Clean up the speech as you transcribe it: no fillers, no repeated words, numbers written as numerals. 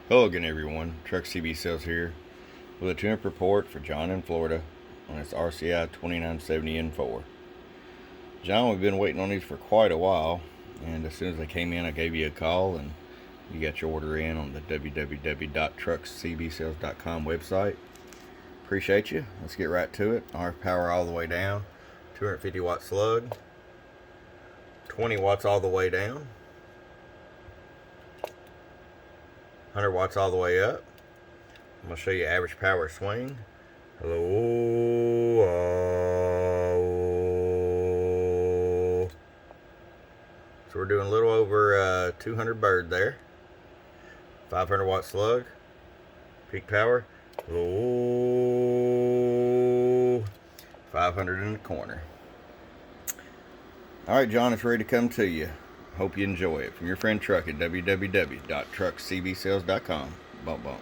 Hello again, everyone. Truck CB Sales here with a tune-up report for John in Florida on its RCI-2970N4. John, we've been waiting on these for quite a while, and as soon as they came in, I gave you a call, and you got your order in on the www.truckcbsales.com website. Appreciate you. Let's get right to it. RF power all the way down, 250 watt slug, 20 watts all the way down, 100 watts all the way up. I'm going to show you average power swing. Hello. So we're doing a little over 200 bird there. 500 watt slug. Peak power. Hello. 500 in the corner. Alright, John, it's ready to come to you. Hope you enjoy it. From your friend Truck at www.truckcbsales.com. Bump, bump.